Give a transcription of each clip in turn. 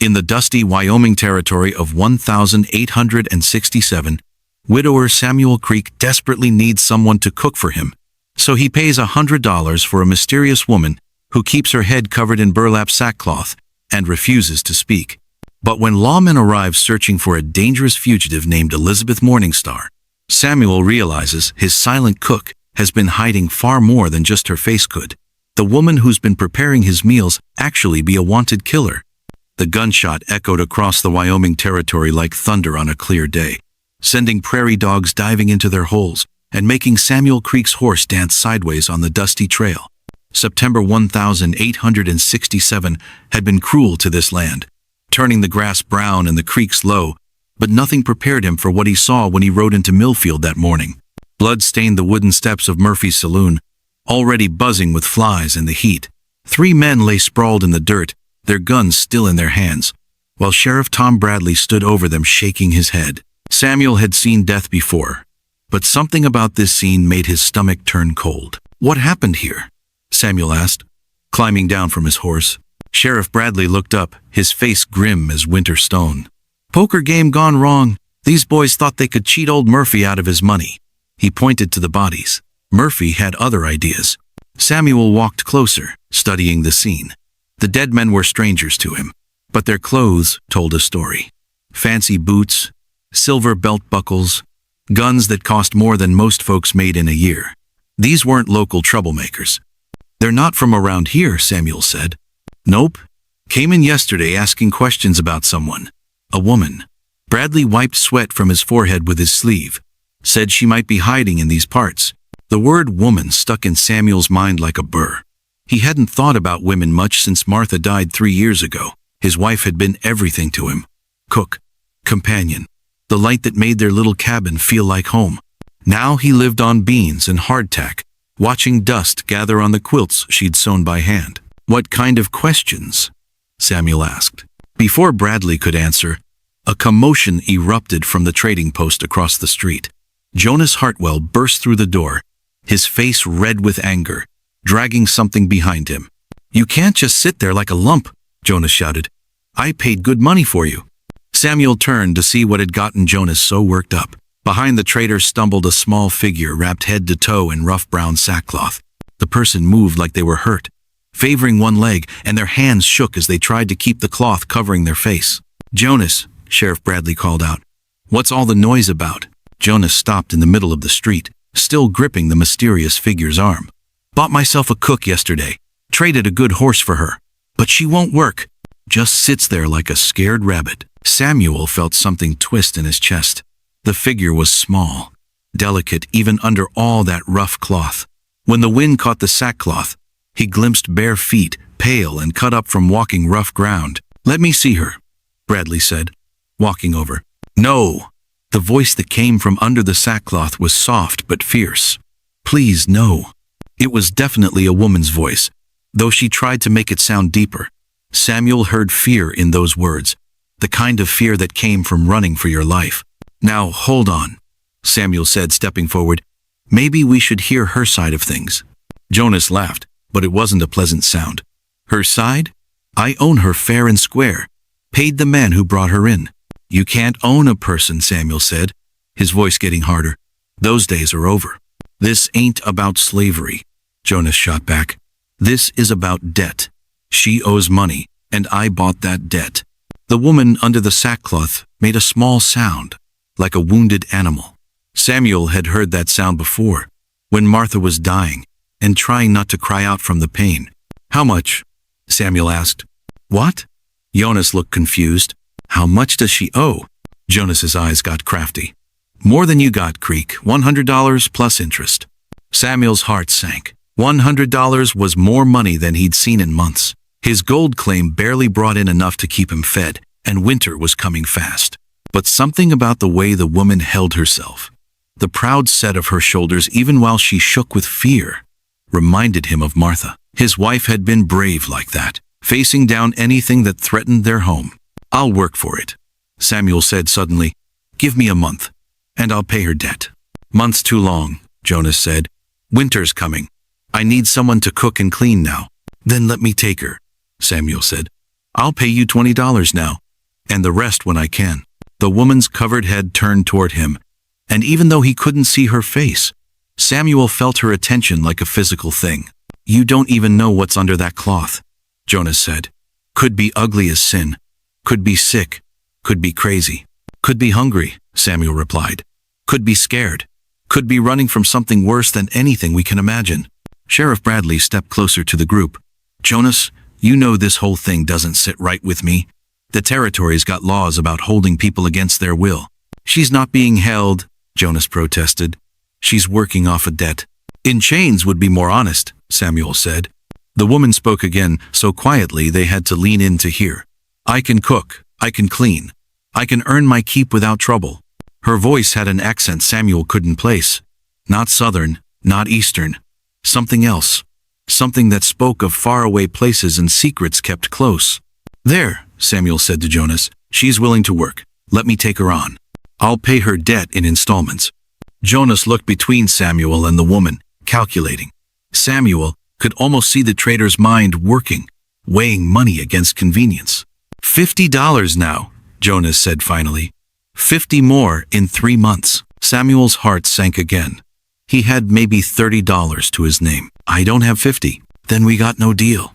In the dusty Wyoming Territory of 1867, widower Samuel Creek desperately needs someone to cook for him, so he pays $100 for a mysterious woman who keeps her head covered in burlap sackcloth and refuses to speak. But when lawmen arrive searching for a dangerous fugitive named Elizabeth Morningstar, Samuel realizes his silent cook has been hiding far more than just her face could. The woman who's been preparing his meals actually be a wanted killer. The gunshot echoed across the Wyoming Territory like thunder on a clear day, sending prairie dogs diving into their holes and making Samuel Creek's horse dance sideways on the dusty trail. September 1867 had been cruel to this land, turning the grass brown and the creeks low, but nothing prepared him for what he saw when he rode into Millfield that morning. Blood stained the wooden steps of Murphy's saloon, already buzzing with flies and the heat. 3 men lay sprawled in the dirt, their guns still in their hands, while Sheriff Tom Bradley stood over them shaking his head. Samuel had seen death before, but something about this scene made his stomach turn cold. "What happened here?" Samuel asked, climbing down from his horse. Sheriff Bradley looked up, his face grim as winter stone. "Poker game gone wrong. These boys thought they could cheat old Murphy out of his money." He pointed to the bodies. Murphy had other ideas. Samuel walked closer, studying the scene. The dead men were strangers to him, but their clothes told a story. Fancy boots, silver belt buckles, guns that cost more than most folks made in a year. These weren't local troublemakers. "They're not from around here," Samuel said. "Nope. Came in yesterday asking questions about someone. A woman." Bradley wiped sweat from his forehead with his sleeve. "Said she might be hiding in these parts." The word woman stuck in Samuel's mind like a burr. He hadn't thought about women much since Martha died 3 years ago. His wife had been everything to him. Cook, companion, the light that made their little cabin feel like home. Now he lived on beans and hardtack, watching dust gather on the quilts she'd sewn by hand. "What kind of questions?" Samuel asked. Before Bradley could answer, a commotion erupted from the trading post across the street. Jonas Hartwell burst through the door, his face red with anger, dragging something behind him. "You can't just sit there like a lump," Jonas shouted. "I paid good money for you." Samuel turned to see what had gotten Jonas so worked up. Behind the trader stumbled a small figure wrapped head to toe in rough brown sackcloth. The person moved like they were hurt, favoring one leg, and their hands shook as they tried to keep the cloth covering their face. "Jonas," Sheriff Bradley called out. "What's all the noise about?" Jonas stopped in the middle of the street, still gripping the mysterious figure's arm. "Bought myself a cook yesterday. Traded a good horse for her. But she won't work. Just sits there like a scared rabbit." Samuel felt something twist in his chest. The figure was small, delicate even under all that rough cloth. When the wind caught the sackcloth, he glimpsed bare feet, pale and cut up from walking rough ground. "Let me see her," Bradley said, walking over. "No." The voice that came from under the sackcloth was soft but fierce. "Please, no." It was definitely a woman's voice, though she tried to make it sound deeper. Samuel heard fear in those words, the kind of fear that came from running for your life. "Now, hold on," Samuel said, stepping forward. "Maybe we should hear her side of things." Jonas laughed, but it wasn't a pleasant sound. "Her side? I own her fair and square. Paid the man who brought her in." "You can't own a person," Samuel said, his voice getting harder. "Those days are over." "This ain't about slavery," Jonas shot back. "This is about debt. She owes money, and I bought that debt." The woman under the sackcloth made a small sound, like a wounded animal. Samuel had heard that sound before, when Martha was dying and trying not to cry out from the pain. "How much?" Samuel asked. "What?" Jonas looked confused. "How much does she owe?" Jonas's eyes got crafty. "More than you got, Creek. $100 plus interest." Samuel's heart sank. $100 was more money than he'd seen in months. His gold claim barely brought in enough to keep him fed, and winter was coming fast. But something about the way the woman held herself, the proud set of her shoulders even while she shook with fear, reminded him of Martha. His wife had been brave like that, facing down anything that threatened their home. "I'll work for it," Samuel said suddenly. "Give me a month, and I'll pay her debt." "Month's too long," Jonas said. "Winter's coming. I need someone to cook and clean now." "Then let me take her," Samuel said. I'll pay you $20 now, and the rest when I can. The woman's covered head turned toward him, and even though he couldn't see her face, Samuel felt her attention like a physical thing. You don't even know what's under that cloth, Jonas said. Could be ugly as sin, could be sick, could be crazy, could be hungry, Samuel replied. Could be scared, could be running from something worse than anything we can imagine. Sheriff Bradley stepped closer to the group. Jonas, you know this whole thing doesn't sit right with me. The territory's got laws about holding people against their will. She's not being held, Jonas protested. She's working off a debt. In chains would be more honest, Samuel said. The woman spoke again, so quietly they had to lean in to hear. I can cook, I can clean, I can earn my keep without trouble. Her voice had an accent Samuel couldn't place. Not southern, not eastern. Something else. Something that spoke of faraway places and secrets kept close. There, Samuel said to Jonas, she's willing to work. Let me take her on. I'll pay her debt in installments. Jonas looked between Samuel and the woman, calculating. Samuel could almost see the trader's mind working, weighing money against convenience. $50 now, Jonas said finally. 50 more in 3 months. Samuel's heart sank again. He had maybe $30 to his name. I don't have 50. Then we got no deal.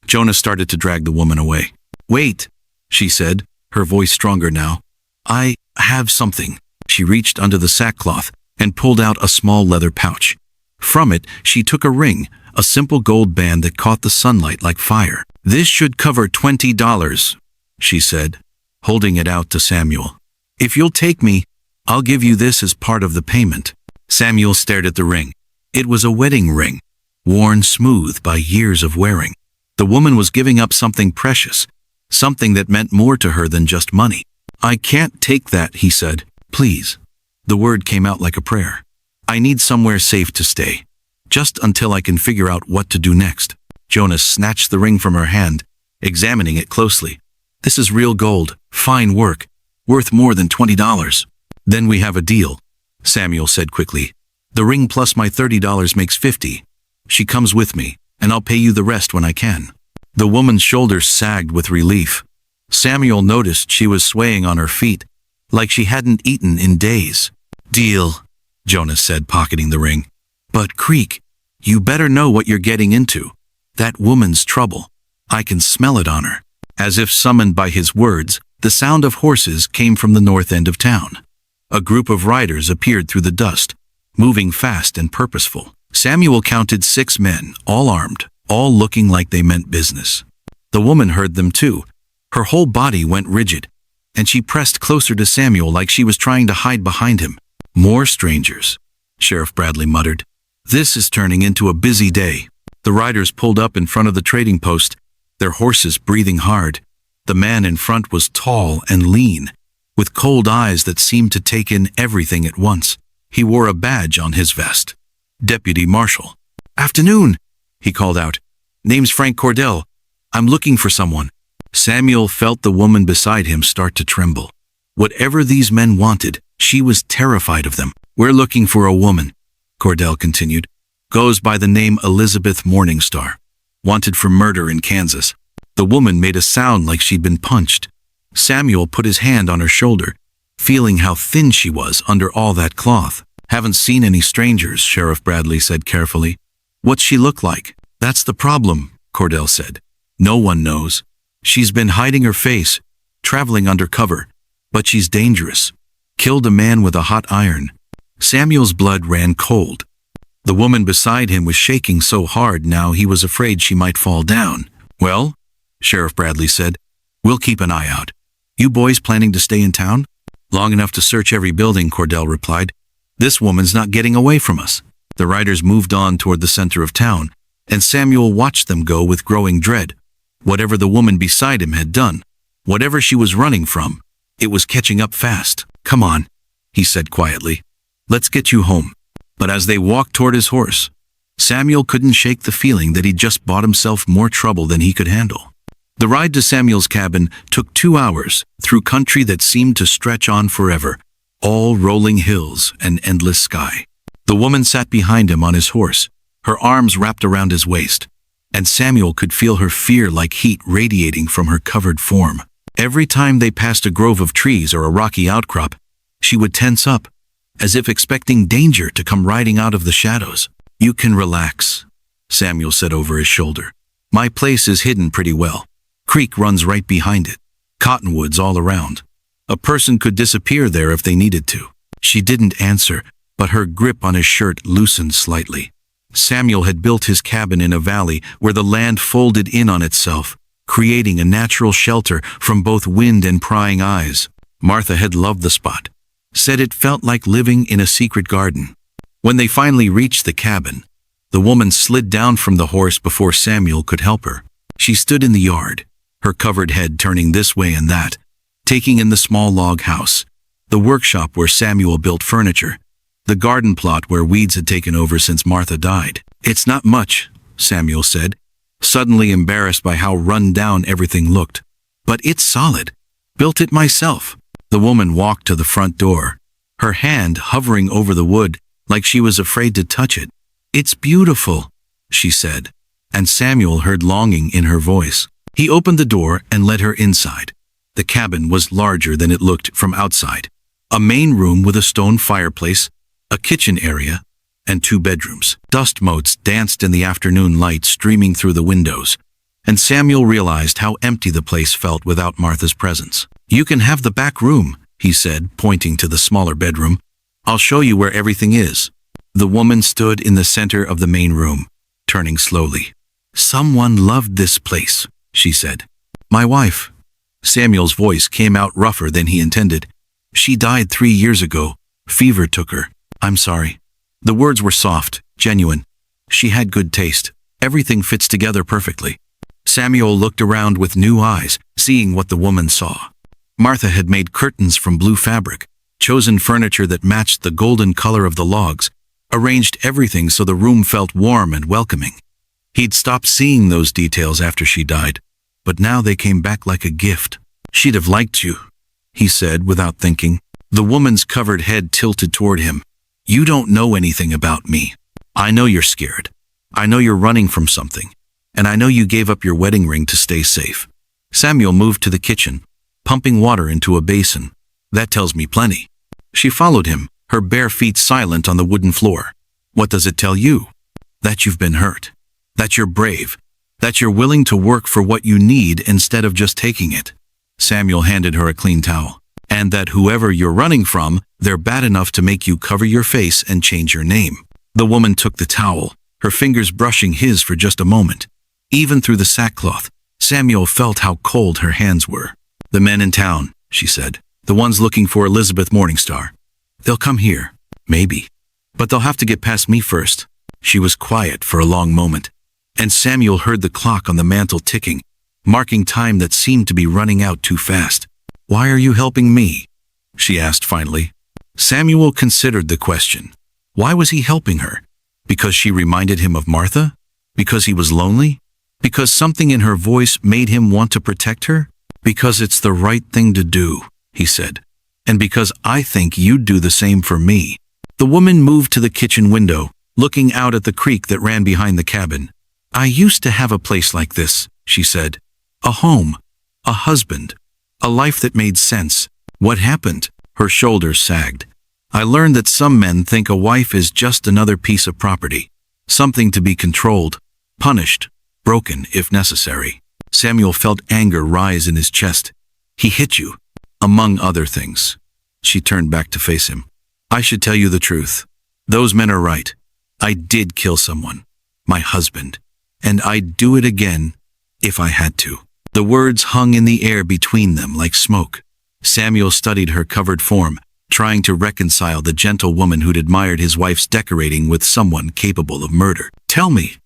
Jonas started to drag the woman away. Wait, she said, her voice stronger now. I have something. She reached under the sackcloth and pulled out a small leather pouch. From it, she took a ring, a simple gold band that caught the sunlight like fire. This should cover $20, she said, holding it out to Samuel. If you'll take me, I'll give you this as part of the payment. Samuel stared at the ring. It was a wedding ring, worn smooth by years of wearing. The woman was giving up something precious, something that meant more to her than just money. I can't take that, he said. Please. The word came out like a prayer. I need somewhere safe to stay, just until I can figure out what to do next. Jonas snatched the ring from her hand, examining it closely. This is real gold, fine work, worth more than $20. Then we have a deal, Samuel said quickly. The ring plus my $30 makes $50. She comes with me, and I'll pay you the rest when I can. The woman's shoulders sagged with relief. Samuel noticed she was swaying on her feet, like she hadn't eaten in days. Deal, Jonas said, pocketing the ring. But Creek, you better know what you're getting into. That woman's trouble. I can smell it on her. As if summoned by his words, the sound of horses came from the north end of town. A group of riders appeared through the dust, moving fast and purposeful. Samuel counted 6 men, all armed, all looking like they meant business. The woman heard them too. Her whole body went rigid, and she pressed closer to Samuel like she was trying to hide behind him. More strangers, Sheriff Bradley muttered. This is turning into a busy day. The riders pulled up in front of the trading post, their horses breathing hard. The man in front was tall and lean, with cold eyes that seemed to take in everything at once. He wore a badge on his vest. Deputy Marshal. Afternoon, he called out. Name's Frank Cordell. I'm looking for someone. Samuel felt the woman beside him start to tremble. Whatever these men wanted, she was terrified of them. We're looking for a woman, Cordell continued. Goes by the name Elizabeth Morningstar. Wanted for murder in Kansas. The woman made a sound like she'd been punched. Samuel put his hand on her shoulder, feeling how thin she was under all that cloth. Haven't seen any strangers, Sheriff Bradley said carefully. What's she look like? That's the problem, Cordell said. No one knows. She's been hiding her face, traveling undercover, but she's dangerous. Killed a man with a hot iron. Samuel's blood ran cold. The woman beside him was shaking so hard now he was afraid she might fall down. Well, Sheriff Bradley said, we'll keep an eye out. You boys planning to stay in town? Long enough to search every building, Cordell replied. This woman's not getting away from us. The riders moved on toward the center of town, and Samuel watched them go with growing dread. Whatever the woman beside him had done, whatever she was running from, it was catching up fast. Come on, he said quietly. Let's get you home. But as they walked toward his horse, Samuel couldn't shake the feeling that he'd just bought himself more trouble than he could handle. The ride to Samuel's cabin took 2 hours through country that seemed to stretch on forever, all rolling hills and endless sky. The woman sat behind him on his horse, her arms wrapped around his waist. and Samuel could feel her fear like heat radiating from her covered form. Every time they passed a grove of trees or a rocky outcrop, she would tense up, as if expecting danger to come riding out of the shadows. "You can relax," Samuel said over his shoulder. "My place is hidden pretty well. Creek runs right behind it. Cottonwoods all around. A person could disappear there if they needed to." She didn't answer, but her grip on his shirt loosened slightly. Samuel had built his cabin in a valley where the land folded in on itself, creating a natural shelter from both wind and prying eyes. Martha had loved the spot, said it felt like living in a secret garden. When they finally reached the cabin, the woman slid down from the horse before Samuel could help her. She stood in the yard, her covered head turning this way and that, taking in the small log house, the workshop where Samuel built furniture, the garden plot where weeds had taken over since Martha died. "It's not much," Samuel said, suddenly embarrassed by how run down everything looked. "But it's solid. Built it myself." The woman walked to the front door, her hand hovering over the wood like she was afraid to touch it. "It's beautiful," she said, and Samuel heard longing in her voice. He opened the door and led her inside. The cabin was larger than it looked from outside. A main room with a stone fireplace, a kitchen area, and 2 bedrooms. Dust motes danced in the afternoon light streaming through the windows, and Samuel realized how empty the place felt without Martha's presence. "You can have the back room," he said, pointing to the smaller bedroom. "I'll show you where everything is." The woman stood in the center of the main room, turning slowly. "Someone loved this place," she said. "My wife." Samuel's voice came out rougher than he intended. "She died 3 years ago. Fever took her. I'm sorry." The words were soft, genuine. She had good taste. Everything fits together perfectly. Samuel looked around with new eyes, seeing what the woman saw. Martha had made curtains from blue fabric, chosen furniture that matched the golden color of the logs, arranged everything so the room felt warm and welcoming. He'd stopped seeing those details after she died, but now they came back like a gift. "She'd have liked you," he said without thinking. The woman's covered head tilted toward him. "You don't know anything about me. I know you're scared. I know you're running from something. And I know you gave up your wedding ring to stay safe." Samuel moved to the kitchen, pumping water into a basin. "That tells me plenty." She followed him, her bare feet silent on the wooden floor. "What does it tell you?" "That you've been hurt. That you're brave. That you're willing to work for what you need instead of just taking it." Samuel handed her a clean towel. "And that whoever you're running from, they're bad enough to make you cover your face and change your name." The woman took the towel, her fingers brushing his for just a moment. Even through the sackcloth, Samuel felt how cold her hands were. "The men in town," she said. "The ones looking for Elizabeth Morningstar. They'll come here, maybe. But they'll have to get past me first." She was quiet for a long moment, and Samuel heard the clock on the mantel ticking, marking time that seemed to be running out too fast. "Why are you helping me?" she asked finally. Samuel considered the question. Why was he helping her? Because she reminded him of Martha? Because he was lonely? Because something in her voice made him want to protect her? "Because it's the right thing to do," he said. "And because I think you'd do the same for me." The woman moved to the kitchen window, looking out at the creek that ran behind the cabin. "I used to have a place like this," she said. "A home, a husband, a life that made sense." "What happened?" Her shoulders sagged. "I learned that some men think a wife is just another piece of property, something to be controlled, punished, broken if necessary." Samuel felt anger rise in his chest. "He hit you, among other things." She turned back to face him. "I should tell you the truth. Those men are right. I did kill someone, my husband, and I'd do it again if I had to." The words hung in the air between them like smoke. Samuel studied her covered form, trying to reconcile the gentle woman who'd admired his wife's decorating with someone capable of murder. "Tell me,"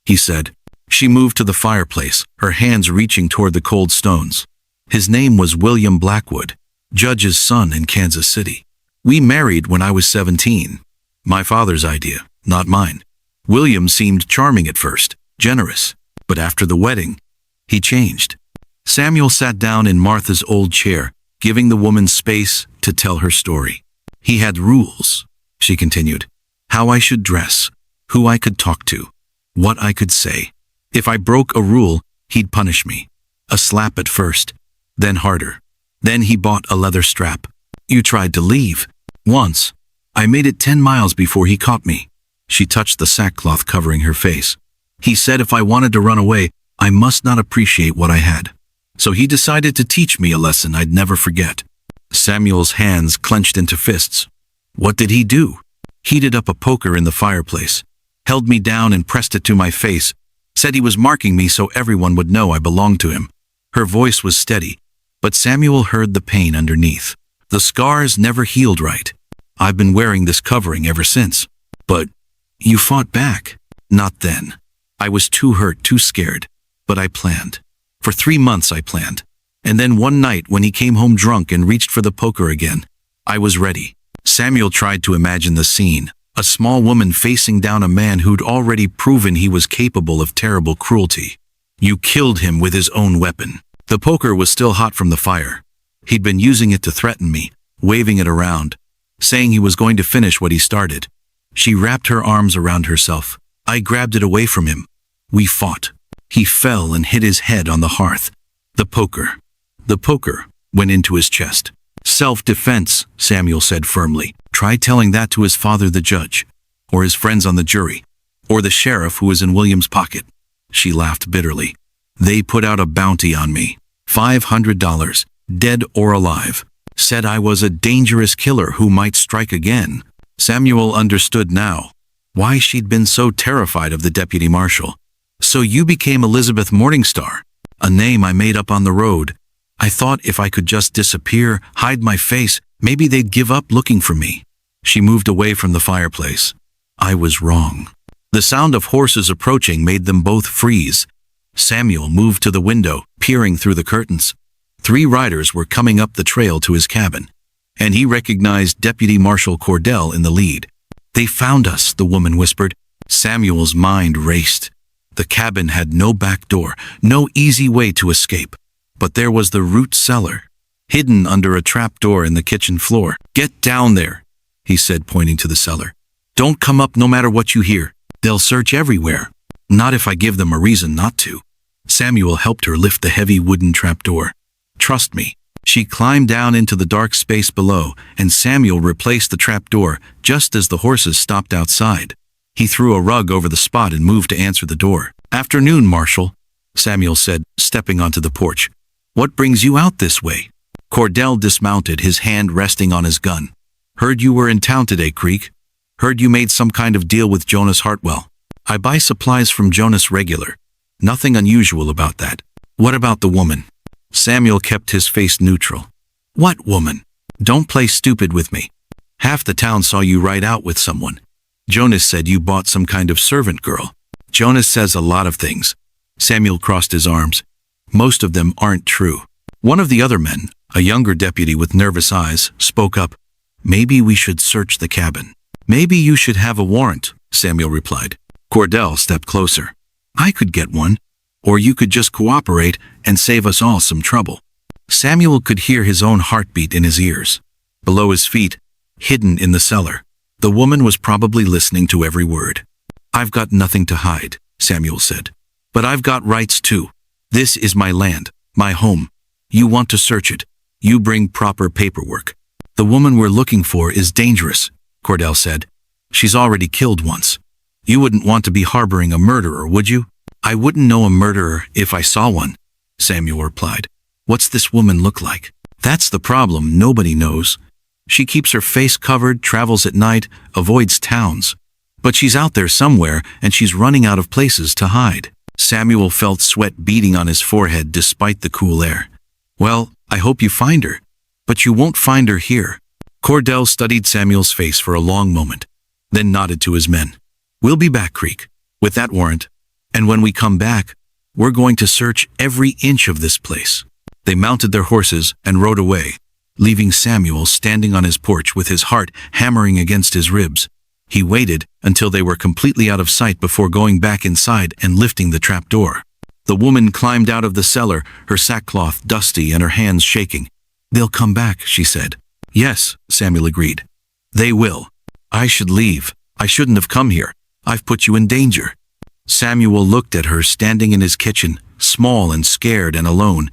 he said. She moved to the fireplace, her hands reaching toward the cold stones. "His name was William Blackwood, Judge's son in Kansas City. We married when I was 17. My father's idea, not mine. William seemed charming at first, generous, but after the wedding, he changed." Samuel sat down in Martha's old chair, giving the woman space to tell her story. "He had rules," she continued. "How I should dress, who I could talk to, what I could say. If I broke a rule, he'd punish me. A slap at first, then harder. Then he bought a leather strap. You tried to leave. Once. I made it 10 miles before he caught me. She touched the sackcloth covering her face. He said if I wanted to run away, I must not appreciate what I had. So he decided to teach me a lesson I'd never forget. Samuel's hands clenched into fists. What did he do? Heated up a poker in the fireplace, held me down and pressed it to my face, said he was marking me so everyone would know I belonged to him. Her voice was steady, but Samuel heard the pain underneath. The scars never healed right. I've been wearing this covering ever since. But you fought back. Not then. I was too hurt, too scared. But I planned. For 3 months I planned. And then one night when he came home drunk and reached for the poker again, I was ready. Samuel tried to imagine the scene. A small woman facing down a man who'd already proven he was capable of terrible cruelty. You killed him with his own weapon. The poker was still hot from the fire. He'd been using it to threaten me, waving it around, saying he was going to finish what he started. She wrapped her arms around herself. I grabbed it away from him. We fought. He fell and hit his head on the hearth. The poker went into his chest. Self-defense, Samuel said firmly. Try telling that to his father, the judge, or his friends on the jury, or the sheriff who was in William's pocket. She laughed bitterly. They put out a bounty on me. $500, dead or alive. Said I was a dangerous killer who might strike again. Samuel understood now why she'd been so terrified of the deputy marshal. So you became Elizabeth Morningstar, a name I made up on the road. I thought if I could just disappear, hide my face, maybe they'd give up looking for me. She moved away from the fireplace. I was wrong. The sound of horses approaching made them both freeze. Samuel moved to the window, peering through the curtains. 3 riders were coming up the trail to his cabin, and he recognized Deputy Marshal Cordell in the lead. They found us, the woman whispered. Samuel's mind raced. The cabin had no back door, no easy way to escape. But there was the root cellar, hidden under a trap door in the kitchen floor. Get down there, he said, pointing to the cellar. Don't come up no matter what you hear. They'll search everywhere. Not if I give them a reason not to. Samuel helped her lift the heavy wooden trapdoor. Trust me. She climbed down into the dark space below, and Samuel replaced the trapdoor just as the horses stopped outside. He threw a rug over the spot and moved to answer the door. Afternoon, Marshal, Samuel said, stepping onto the porch. What brings you out this way? Cordell dismounted, his hand resting on his gun. Heard you were in town today, Creek. Heard you made some kind of deal with Jonas Hartwell. I buy supplies from Jonas regular. Nothing unusual about that. What about the woman? Samuel kept his face neutral. What woman? Don't play stupid with me. Half the town saw you ride out with someone. Jonas said you bought some kind of servant girl. Jonas says a lot of things. Samuel crossed his arms. Most of them aren't true. One of the other men, a younger deputy with nervous eyes, spoke up. Maybe we should search the cabin. Maybe you should have a warrant, Samuel replied. Cordell stepped closer. I could get one. Or you could just cooperate and save us all some trouble. Samuel could hear his own heartbeat in his ears. Below his feet, hidden in the cellar, the woman was probably listening to every word. I've got nothing to hide, Samuel said. But I've got rights too. This is my land, my home. You want to search it. You bring proper paperwork. The woman we're looking for is dangerous, Cordell said. She's already killed once. You wouldn't want to be harboring a murderer, would you? I wouldn't know a murderer if I saw one, Samuel replied. What's this woman look like? That's the problem, nobody knows. She keeps her face covered, travels at night, avoids towns. But she's out there somewhere, and she's running out of places to hide. Samuel felt sweat beading on his forehead despite the cool air. Well, I hope you find her. But you won't find her here. Cordell studied Samuel's face for a long moment, then nodded to his men. We'll be back, Creek, with that warrant. And when we come back, we're going to search every inch of this place. They mounted their horses and rode away, leaving Samuel standing on his porch with his heart hammering against his ribs. He waited until they were completely out of sight before going back inside and lifting the trapdoor. The woman climbed out of the cellar, her sackcloth dusty and her hands shaking. They'll come back, she said. Yes, Samuel agreed. They will. I should leave. I shouldn't have come here. I've put you in danger. Samuel looked at her standing in his kitchen, small and scared and alone,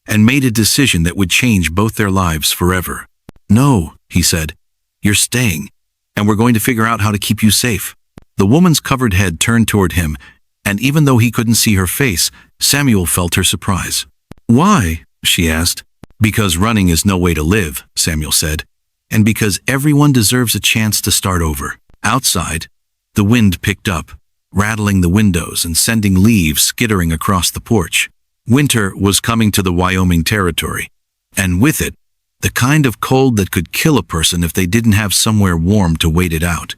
and made a decision that would change both their lives forever. "No," he said, "you're staying, and we're going to figure out how to keep you safe." The woman's covered head turned toward him, and even though he couldn't see her face, Samuel felt her surprise. "Why?" she asked. "Because running is no way to live," Samuel said, "and because everyone deserves a chance to start over." Outside, the wind picked up, rattling the windows and sending leaves skittering across the porch. Winter was coming to the Wyoming Territory, and with it, the kind of cold that could kill a person if they didn't have somewhere warm to wait it out.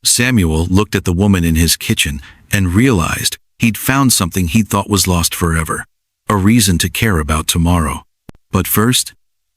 Samuel looked at the woman in his kitchen and realized he'd found something he thought was lost forever, a reason to care about tomorrow. But first,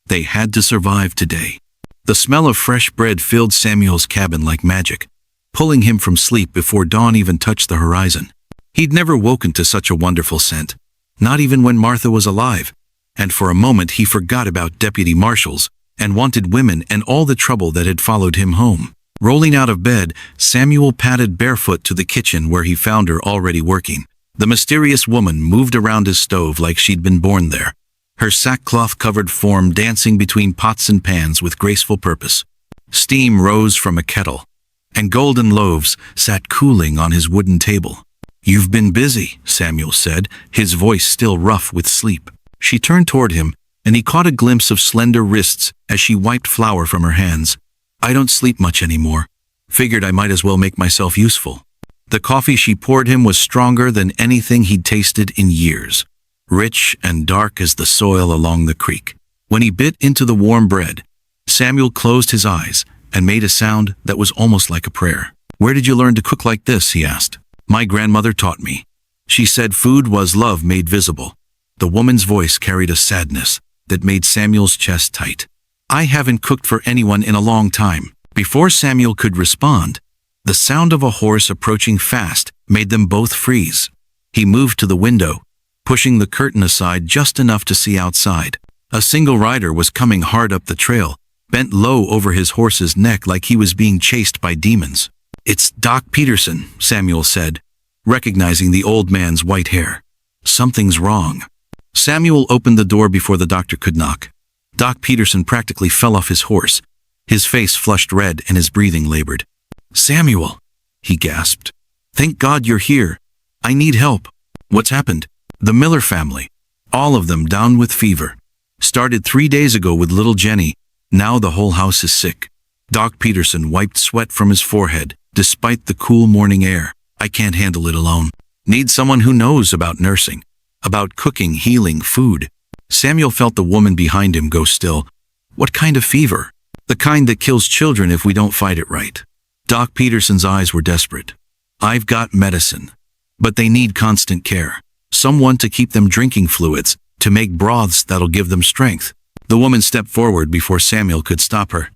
they had to survive today. The smell of fresh bread filled Samuel's cabin like magic, pulling him from sleep before dawn even touched the horizon. He'd never woken to such a wonderful scent, not even when Martha was alive, and for a moment he forgot about deputy marshals and wanted women and all the trouble that had followed him home. Rolling out of bed, Samuel padded barefoot to the kitchen where he found her already working. The mysterious woman moved around his stove like she'd been born there, her sackcloth-covered form dancing between pots and pans with graceful purpose. Steam rose from a kettle, and golden loaves sat cooling on his wooden table. "You've been busy," Samuel said, his voice still rough with sleep. She turned toward him, and he caught a glimpse of slender wrists as she wiped flour from her hands. "I don't sleep much anymore. Figured I might as well make myself useful." The coffee she poured him was stronger than anything he'd tasted in years, rich and dark as the soil along the creek. When he bit into the warm bread, Samuel closed his eyes and made a sound that was almost like a prayer. "Where did you learn to cook like this?" he asked. "My grandmother taught me. She said food was love made visible." The woman's voice carried a sadness that made Samuel's chest tight. "I haven't cooked for anyone in a long time." Before Samuel could respond, the sound of a horse approaching fast made them both freeze. He moved to the window, pushing the curtain aside just enough to see outside. A single rider was coming hard up the trail, bent low over his horse's neck like he was being chased by demons. "It's Doc Peterson," Samuel said, recognizing the old man's white hair. "Something's wrong." Samuel opened the door before the doctor could knock. Doc Peterson practically fell off his horse. His face flushed red and his breathing labored. "Samuel," he gasped. "Thank God you're here. I need help." "What's happened?" "The Miller family, all of them down with fever. Started 3 days ago with little Jenny. Now the whole house is sick." Doc Peterson wiped sweat from his forehead, despite the cool morning air. "I can't handle it alone. Need someone who knows about nursing, about cooking, healing, food." Samuel felt the woman behind him go still. "What kind of fever?" "The kind that kills children if we don't fight it right." Doc Peterson's eyes were desperate. "I've got medicine, but they need constant care. Someone to keep them drinking fluids, to make broths that'll give them strength." The woman stepped forward before Samuel could stop her.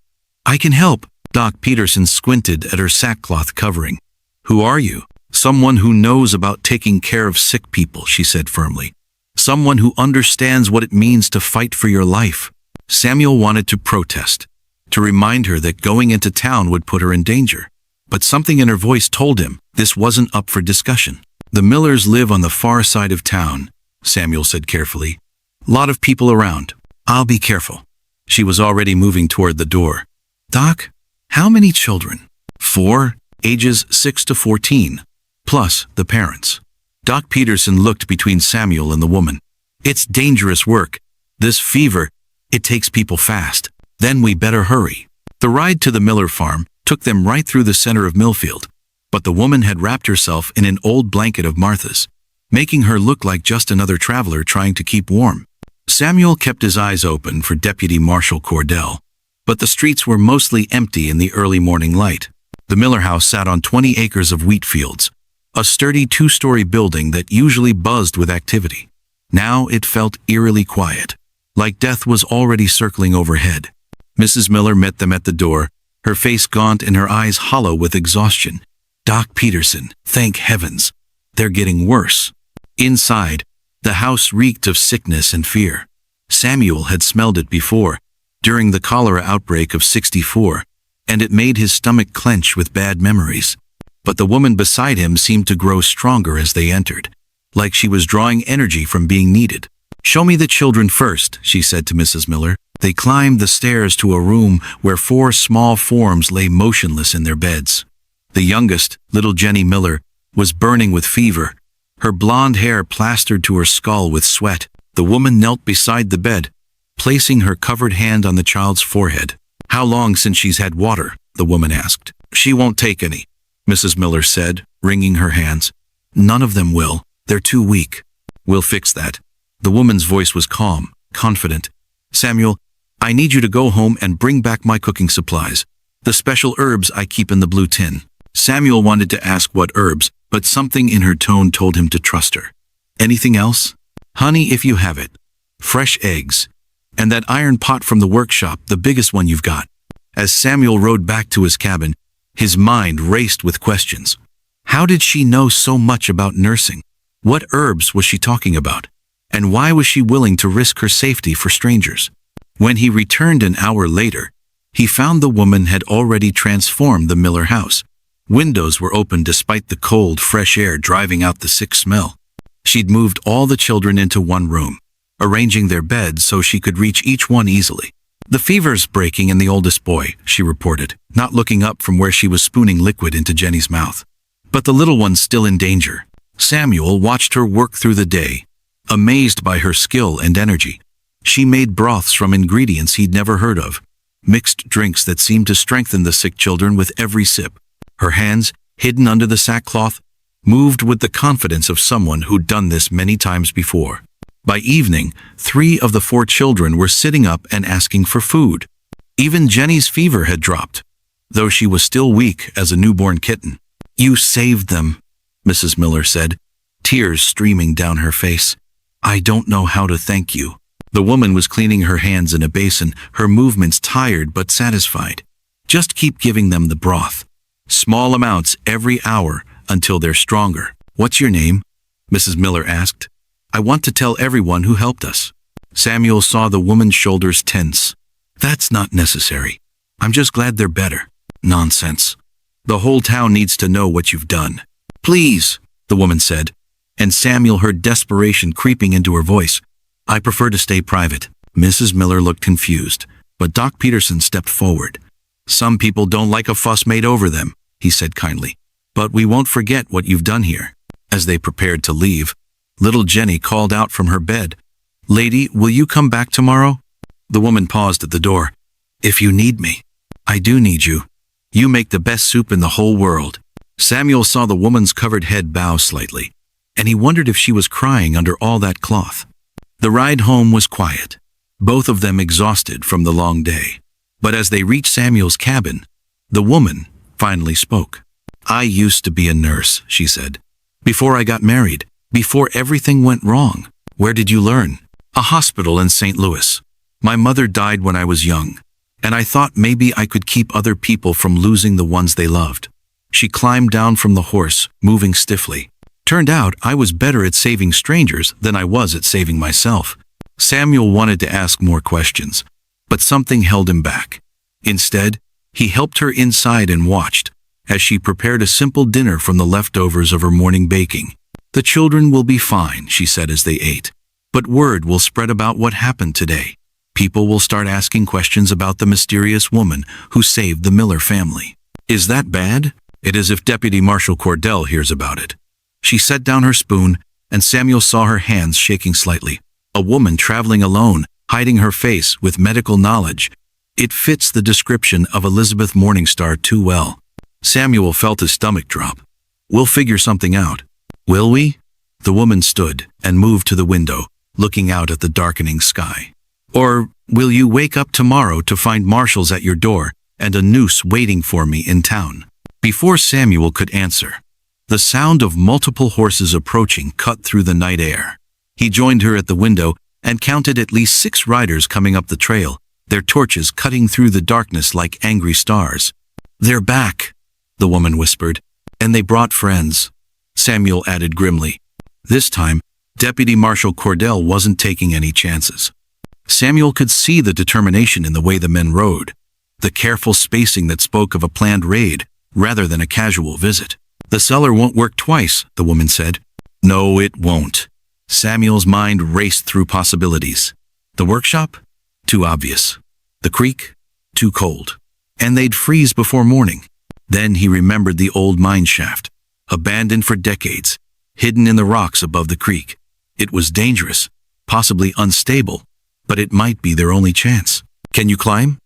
"I can help." Doc Peterson squinted at her sackcloth covering. "Who are you?" "Someone who knows about taking care of sick people," she said firmly. "Someone who understands what it means to fight for your life." Samuel wanted to protest, to remind her that going into town would put her in danger. But something in her voice told him this wasn't up for discussion. "The Millers live on the far side of town," Samuel said carefully. "Lot of people around. I'll be careful." She was already moving toward the door. "Doc, how many children?" "4, ages 6 to 14, plus the parents." Doc Peterson looked between Samuel and the woman. "It's dangerous work. This fever, it takes people fast. Then we better hurry." The ride to the Miller farm took them right through the center of Millfield, but the woman had wrapped herself in an old blanket of Martha's, making her look like just another traveler trying to keep warm. Samuel kept his eyes open for Deputy Marshal Cordell, but the streets were mostly empty in the early morning light. The Miller house sat on 20 acres of wheat fields, a sturdy 2-story building that usually buzzed with activity. Now it felt eerily quiet, like death was already circling overhead. Mrs. Miller met them at the door, her face gaunt and her eyes hollow with exhaustion. "Doc Peterson, thank heavens. They're getting worse." Inside, the house reeked of sickness and fear. Samuel had smelled it before, during the cholera outbreak of '64, and it made his stomach clench with bad memories. but the woman beside him seemed to grow stronger as they entered, like she was drawing energy from being needed. "Show me the children first," she said to Mrs. Miller. They climbed the stairs to a room where 4 small forms lay motionless in their beds. The youngest, little Jenny Miller, was burning with fever, her blonde hair plastered to her skull with sweat. The woman knelt beside the bed, placing her covered hand on the child's forehead. "How long since she's had water?" the woman asked. "She won't take any," Mrs. Miller said, wringing her hands. "None of them will. They're too weak." "We'll fix that." The woman's voice was calm, confident. "Samuel, I need you to go home and bring back my cooking supplies, the special herbs I keep in the blue tin." Samuel wanted to ask what herbs, but something in her tone told him to trust her. "Anything else?" "Honey, if you have it. Fresh eggs. And that iron pot from the workshop, the biggest one you've got." As Samuel rode back to his cabin, his mind raced with questions. How did she know so much about nursing? What herbs was she talking about? And why was she willing to risk her safety for strangers? When he returned an hour later, he found the woman had already transformed the Miller house. Windows were open despite the cold, fresh air driving out the sick smell. She'd moved all the children into one room, arranging their beds so she could reach each one easily. "The fever's breaking in the oldest boy," she reported, not looking up from where she was spooning liquid into Jenny's mouth. "But the little one's still in danger." Samuel watched her work through the day, amazed by her skill and energy. She made broths from ingredients he'd never heard of, mixed drinks that seemed to strengthen the sick children with every sip. Her hands, hidden under the sackcloth, moved with the confidence of someone who'd done this many times before. By evening, 3 of the 4 children were sitting up and asking for food. Even Jenny's fever had dropped, though she was still weak as a newborn kitten. "You saved them," Mrs. Miller said, tears streaming down her face. "I don't know how to thank you." The woman was cleaning her hands in a basin, her movements tired but satisfied. "Just keep giving them the broth. Small amounts every hour until they're stronger." "What's your name?" Mrs. Miller asked. "I want to tell everyone who helped us." Samuel saw the woman's shoulders tense. "That's not necessary. I'm just glad they're better." "Nonsense. The whole town needs to know what you've done." "Please," the woman said, and Samuel heard desperation creeping into her voice. "I prefer to stay private." Mrs. Miller looked confused, but Doc Peterson stepped forward. "Some people don't like a fuss made over them," he said kindly. "But we won't forget what you've done here." As they prepared to leave, little Jenny called out from her bed, "Lady, will you come back tomorrow?" The woman paused at the door. "If you need me." "I do need you. You make the best soup in the whole world." Samuel saw the woman's covered head bow slightly, and he wondered if she was crying under all that cloth. The ride home was quiet, both of them exhausted from the long day. But as they reached Samuel's cabin, the woman finally spoke. "I used to be a nurse," she said. "Before I got married, before everything went wrong." "Where did you learn?" "A hospital in St. Louis. My mother died when I was young, and I thought maybe I could keep other people from losing the ones they loved." She climbed down from the horse, moving stiffly. "Turned out I was better at saving strangers than I was at saving myself." Samuel wanted to ask more questions, but something held him back. Instead, he helped her inside and watched as she prepared a simple dinner from the leftovers of her morning baking. "The children will be fine," she said as they ate. "But word will spread about what happened today. People will start asking questions about the mysterious woman who saved the Miller family." "Is that bad?" "It is if Deputy Marshal Cordell hears about it." She set down her spoon, and Samuel saw her hands shaking slightly. A woman traveling alone, hiding her face with medical knowledge. It fits the description of Elizabeth Morningstar too well. Samuel felt his stomach drop. "We'll figure something out." "Will we?" The woman stood and moved to the window, looking out at the darkening sky. "Or will you wake up tomorrow to find marshals at your door and a noose waiting for me in town?" Before Samuel could answer, the sound of multiple horses approaching cut through the night air. He joined her at the window and counted at least 6 riders coming up the trail, their torches cutting through the darkness like angry stars. "They're back," the woman whispered, "and they brought friends," Samuel added grimly. This time, Deputy Marshal Cordell wasn't taking any chances. Samuel could see the determination in the way the men rode, the careful spacing that spoke of a planned raid rather than a casual visit. The cellar won't work twice, the woman said. No, it won't. Samuel's mind raced through possibilities. The workshop? Too obvious. The creek? Too cold. And they'd freeze before morning. Then he remembered the old mine shaft, abandoned for decades, hidden in the rocks above the creek. It was dangerous, possibly unstable, but it might be their only chance. Can you climb?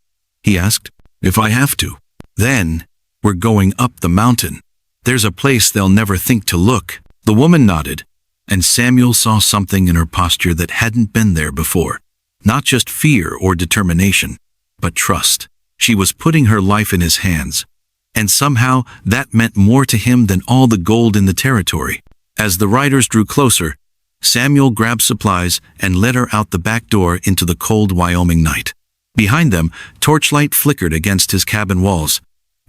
He asked. If I have to. Then, we're going up the mountain. There's a place they'll never think to look. The woman nodded, and Samuel saw something in her posture that hadn't been there before. Not just fear or determination, but trust. She was putting her life in his hands, and somehow that meant more to him than all the gold in the territory. As the riders drew closer, Samuel grabbed supplies and led her out the back door into the cold Wyoming night. Behind them, torchlight flickered against his cabin walls,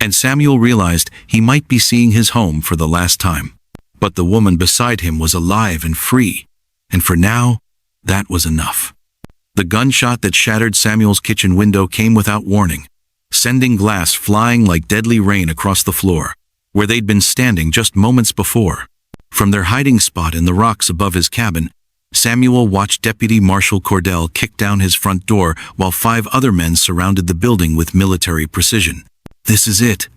and Samuel realized he might be seeing his home for the last time. But the woman beside him was alive and free, and for now, that was enough. The gunshot that shattered Samuel's kitchen window came without warning, sending glass flying like deadly rain across the floor, where they'd been standing just moments before. From their hiding spot in the rocks above his cabin, Samuel watched Deputy Marshal Cordell kick down his front door while 5 other men surrounded the building with military precision. This is it,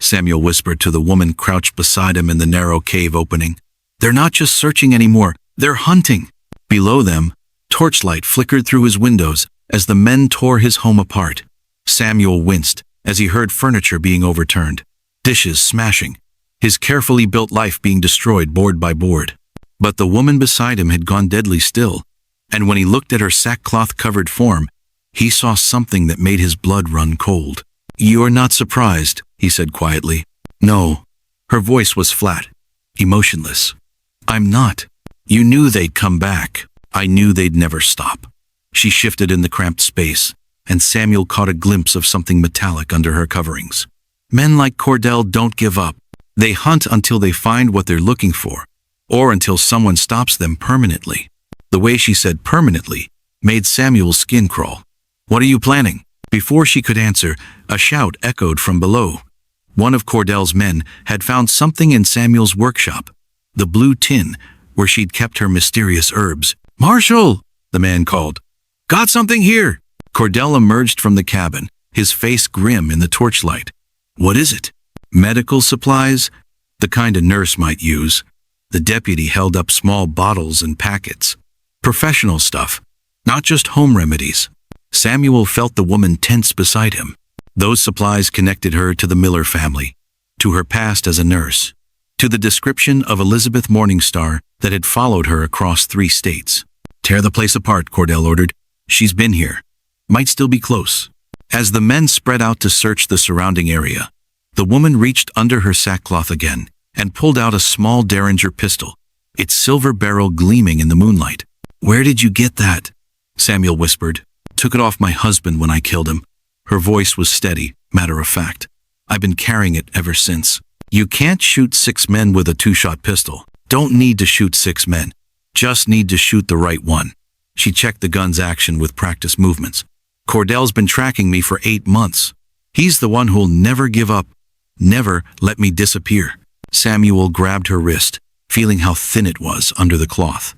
Samuel whispered to the woman crouched beside him in the narrow cave opening. They're not just searching anymore, they're hunting. Below them, torchlight flickered through his windows as the men tore his home apart. Samuel winced as he heard furniture being overturned, dishes smashing, his carefully built life being destroyed board by board. But the woman beside him had gone deadly still, and when he looked at her sackcloth-covered form, he saw something that made his blood run cold. "You're not surprised," he said quietly. "No." Her voice was flat, emotionless. "I'm not. You knew they'd come back. I knew they'd never stop." She shifted in the cramped space, and Samuel caught a glimpse of something metallic under her coverings. Men like Cordell don't give up. They hunt until they find what they're looking for, or until someone stops them permanently. The way she said permanently made Samuel's skin crawl. "What are you planning?" Before she could answer, a shout echoed from below. One of Cordell's men had found something in Samuel's workshop, the blue tin where she'd kept her mysterious herbs. "Marshal!" the man called. "Got something here!" Cordell emerged from the cabin, his face grim in the torchlight. "What is it?" "Medical supplies, the kind a nurse might use." The deputy held up small bottles and packets. "Professional stuff, not just home remedies." Samuel felt the woman tense beside him. Those supplies connected her to the Miller family, to her past as a nurse, to the description of Elizabeth Morningstar that had followed her across 3 states. "Tear the place apart," Cordell ordered. "She's been here. Might still be close." As the men spread out to search the surrounding area, the woman reached under her sackcloth again and pulled out a small Derringer pistol, its silver barrel gleaming in the moonlight. "Where did you get that?" Samuel whispered. "Took it off my husband when I killed him." Her voice was steady, matter-of-fact. "I've been carrying it ever since." "You can't shoot 6 men with a 2-shot pistol. Don't need to shoot 6 men. Just need to shoot the right one." She checked the gun's action with practice movements. "Cordell's been tracking me for 8 months. He's the one who'll never give up, never let me disappear." Samuel grabbed her wrist, feeling how thin it was under the cloth.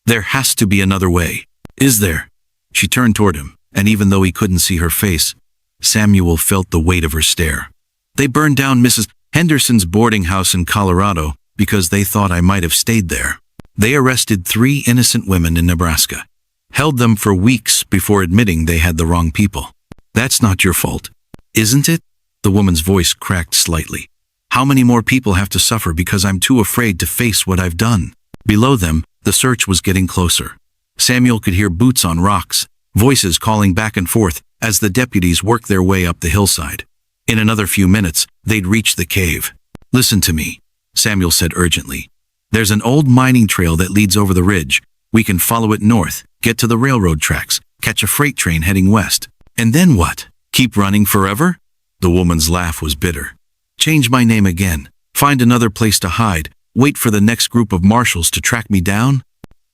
"There has to be another way." "Is there?" She turned toward him, and even though he couldn't see her face, Samuel felt the weight of her stare. "They burned down Mrs. Henderson's boarding house in Colorado because they thought I might have stayed there. They arrested 3 innocent women in Nebraska, held them for weeks before admitting they had the wrong people. That's not your fault, isn't it?" The woman's voice cracked slightly. "How many more people have to suffer because I'm too afraid to face what I've done?" Below them, the search was getting closer. Samuel could hear boots on rocks, voices calling back and forth as the deputies worked their way up the hillside. In another few minutes, they'd reach the cave. "Listen to me," Samuel said urgently. "There's an old mining trail that leads over the ridge. We can follow it north, get to the railroad tracks, catch a freight train heading west. And then what? Keep running forever?" The woman's laugh was bitter. "Change my name again, find another place to hide, wait for the next group of marshals to track me down?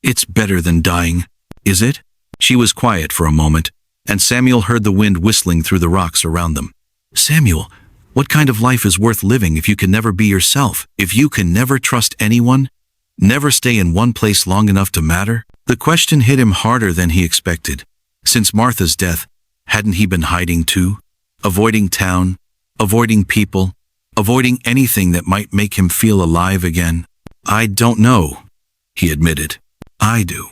It's better than dying, is it?" She was quiet for a moment, and Samuel heard the wind whistling through the rocks around them. "Samuel, What kind of life is worth living if you can never be yourself? If you can never trust anyone? Never stay in one place long enough to matter? The question hit him harder than he expected. Since Martha's death, hadn't he been hiding too? Avoiding town, avoiding people, avoiding anything that might make him feel alive again? I don't know, he admitted. I do.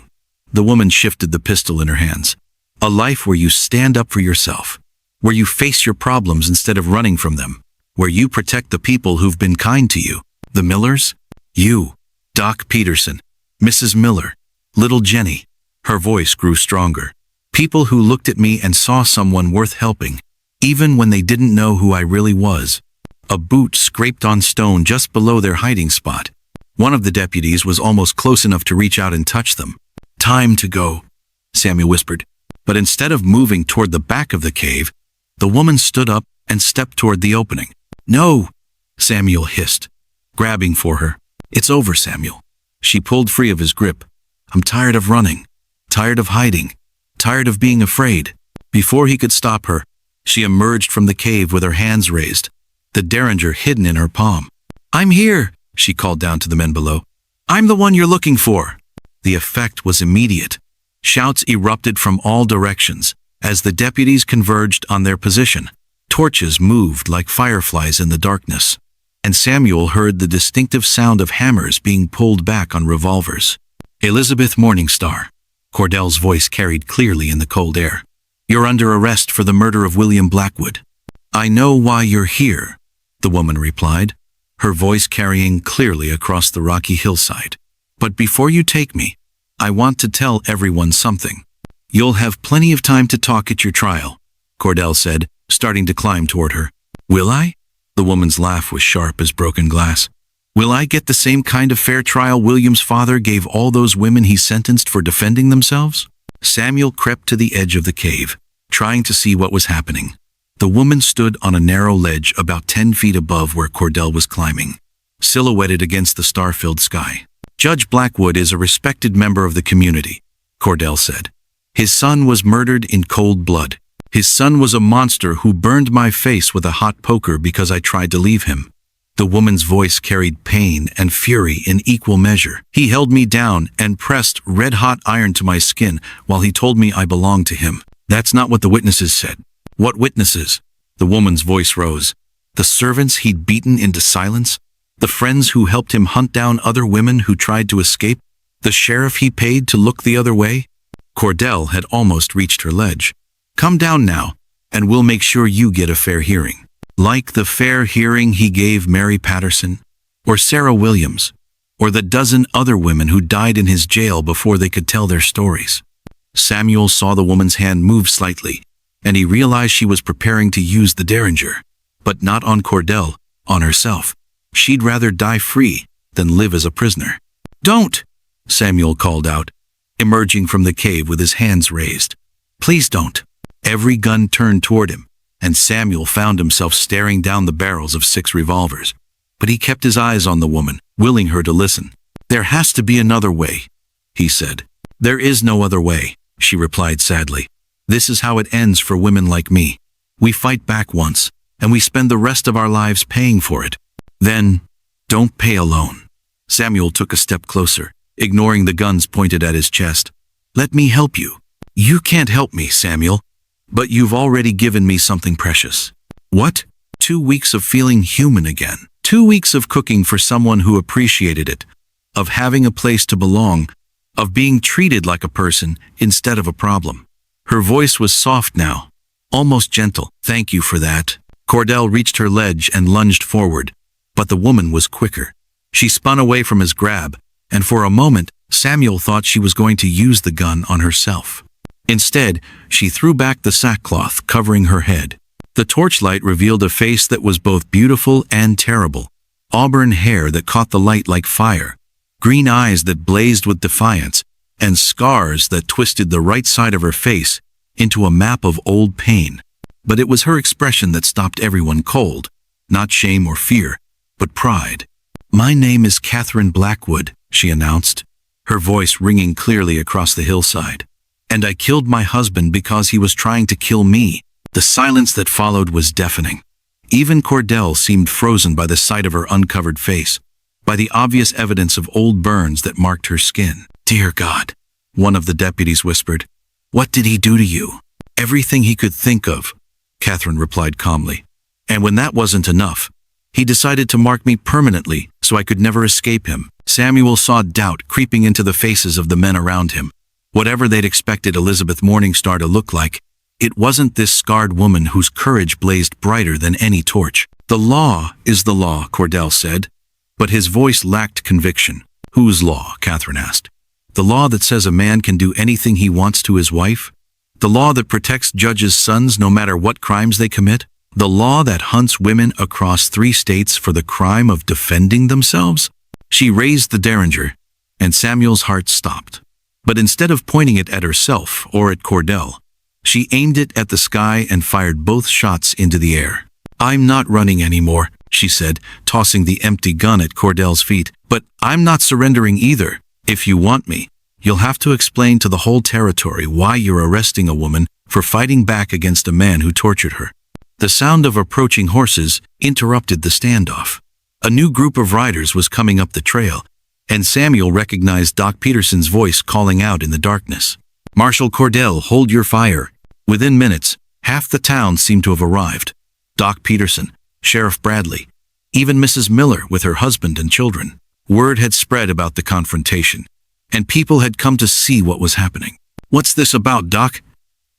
The woman shifted the pistol in her hands. A life where you stand up for yourself, where you face your problems instead of running from them, where you protect the people who've been kind to you. The Millers? You, Doc Peterson, Mrs. Miller, little Jenny. Her voice grew stronger. People who looked at me and saw someone worth helping, even when they didn't know who I really was. A boot scraped on stone just below their hiding spot. One of the deputies was almost close enough to reach out and touch them. Time to go, Samuel whispered. But instead of moving toward the back of the cave, the woman stood up and stepped toward the opening. No, Samuel hissed, grabbing for her. It's over, Samuel. She pulled free of his grip. I'm tired of running, tired of hiding, tired of being afraid. Before he could stop her, she emerged from the cave with her hands raised, the derringer hidden in her palm. I'm here, she called down to the men below. I'm the one you're looking for. The effect was immediate. Shouts erupted from all directions as the deputies converged on their position. Torches moved like fireflies in the darkness, and Samuel heard the distinctive sound of hammers being pulled back on revolvers. Elizabeth Morningstar, Cordell's voice carried clearly in the cold air. You're under arrest for the murder of William Blackwood. I know why you're here, the woman replied, her voice carrying clearly across the rocky hillside. But before you take me, I want to tell everyone something. You'll have plenty of time to talk at your trial, Cordell said, starting to climb toward her. Will I? The woman's laugh was sharp as broken glass. Will I get the same kind of fair trial William's father gave all those women he sentenced for defending themselves? Samuel crept to the edge of the cave, trying to see what was happening. The woman stood on a narrow ledge about 10 feet above where Cordell was climbing, silhouetted against the star-filled sky. Judge Blackwood is a respected member of the community, Cordell said. His son was murdered in cold blood. His son was a monster who burned my face with a hot poker because I tried to leave him. The woman's voice carried pain and fury in equal measure. He held me down and pressed red-hot iron to my skin while he told me I belonged to him. That's not what the witnesses said. What witnesses? The woman's voice rose. The servants he'd beaten into silence? The friends who helped him hunt down other women who tried to escape? The sheriff he paid to look the other way? Cordell had almost reached her ledge. Come down now, and we'll make sure you get a fair hearing. Like the fair hearing he gave Mary Patterson, or Sarah Williams, or the dozen other women who died in his jail before they could tell their stories. Samuel saw the woman's hand move slightly, and he realized she was preparing to use the derringer, but not on Cordell, on herself. She'd rather die free than live as a prisoner. Don't, Samuel called out, emerging from the cave with his hands raised. Please don't. Every gun turned toward him, and Samuel found himself staring down the barrels of 6 revolvers. But he kept his eyes on the woman, willing her to listen. There has to be another way, he said. There is no other way, she replied sadly. This is how it ends for women like me. We fight back once, and we spend the rest of our lives paying for it. Then, don't pay alone. Samuel took a step closer, ignoring the guns pointed at his chest. Let me help you. You can't help me, Samuel, but you've already given me something precious. What? 2 weeks of feeling human again. 2 weeks of cooking for someone who appreciated it, of having a place to belong, of being treated like a person instead of a problem. Her voice was soft now, almost gentle. Thank you for that. Cordell reached her ledge and lunged forward, but the woman was quicker. She spun away from his grab, and for a moment, Samuel thought she was going to use the gun on herself. Instead, she threw back the sackcloth covering her head. The torchlight revealed a face that was both beautiful and terrible. Auburn hair that caught the light like fire, green eyes that blazed with defiance, and scars that twisted the right side of her face into a map of old pain. But it was her expression that stopped everyone cold, not shame or fear, but pride. My name is Catherine Blackwood, she announced, her voice ringing clearly across the hillside. And I killed my husband because he was trying to kill me. The silence that followed was deafening. Even Cordell seemed frozen by the sight of her uncovered face, by the obvious evidence of old burns that marked her skin. "Dear God," one of the deputies whispered. "What did he do to you?" "Everything he could think of," Catherine replied calmly. "And when that wasn't enough, he decided to mark me permanently so I could never escape him." Samuel saw doubt creeping into the faces of the men around him. Whatever they'd expected Elizabeth Morningstar to look like, it wasn't this scarred woman whose courage blazed brighter than any torch. "The law is the law," Cordell said, but his voice lacked conviction. "Whose law?" Catherine asked. "The law that says a man can do anything he wants to his wife? The law that protects judges' sons no matter what crimes they commit? The law that hunts women across 3 states for the crime of defending themselves?" She raised the derringer, and Samuel's heart stopped. But instead of pointing it at herself or at Cordell, she aimed it at the sky and fired both shots into the air. "I'm not running anymore," she said, tossing the empty gun at Cordell's feet. "But I'm not surrendering either. If you want me, you'll have to explain to the whole territory why you're arresting a woman for fighting back against a man who tortured her." The sound of approaching horses interrupted the standoff. A new group of riders was coming up the trail, and Samuel recognized Doc Peterson's voice calling out in the darkness. "Marshal Cordell, hold your fire." Within minutes, half the town seemed to have arrived. Doc Peterson, Sheriff Bradley, even Mrs. Miller with her husband and children. Word had spread about the confrontation, and people had come to see what was happening. "What's this about, Doc?"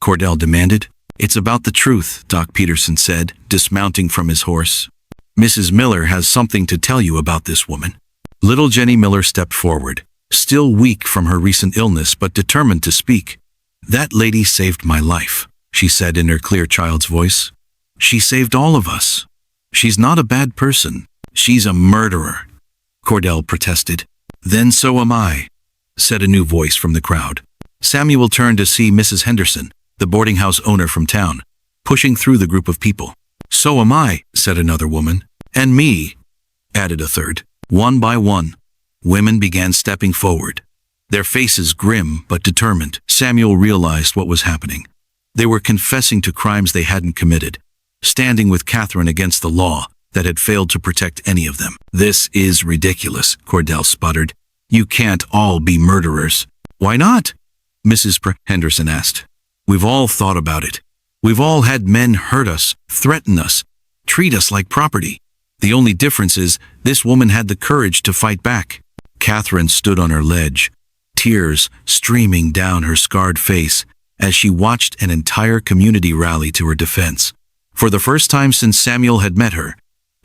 Cordell demanded. "It's about the truth," Doc Peterson said, dismounting from his horse. "Mrs. Miller has something to tell you about this woman." Little Jenny Miller stepped forward, still weak from her recent illness but determined to speak. "That lady saved my life," she said in her clear child's voice. "She saved all of us. She's not a bad person. She's a murderer," Cordell protested. "Then so am I," said a new voice from the crowd. Samuel turned to see Mrs. Henderson, the boarding house owner from town, pushing through the group of people. "So am I," said another woman. "And me," added a third. One by one, women began stepping forward, their faces grim but determined. Samuel realized what was happening. They were confessing to crimes they hadn't committed, standing with Catherine against the law that had failed to protect any of them. "This is ridiculous," Cordell sputtered. "You can't all be murderers." "Why not?" Mrs. Henderson asked. "We've all thought about it. We've all had men hurt us, threaten us, treat us like property. The only difference is this woman had the courage to fight back." Catherine stood on her ledge, tears streaming down her scarred face as she watched an entire community rally to her defense. For the first time since Samuel had met her,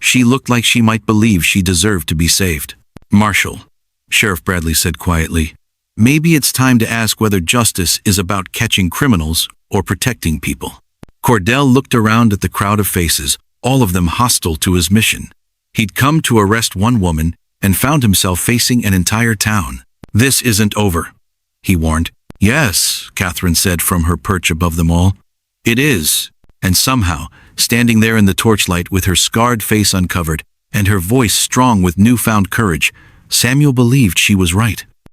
she looked like she might believe she deserved to be saved. "Marshal," Sheriff Bradley said quietly, "maybe it's time to ask whether justice is about catching criminals or protecting people." Cordell looked around at the crowd of faces, all of them hostile to his mission. He'd come to arrest one woman and found himself facing an entire town. "This isn't over," he warned. "Yes," Catherine said from her perch above them all. "It is." And somehow, standing there in the torchlight with her scarred face uncovered and her voice strong with newfound courage, Samuel believed she was right.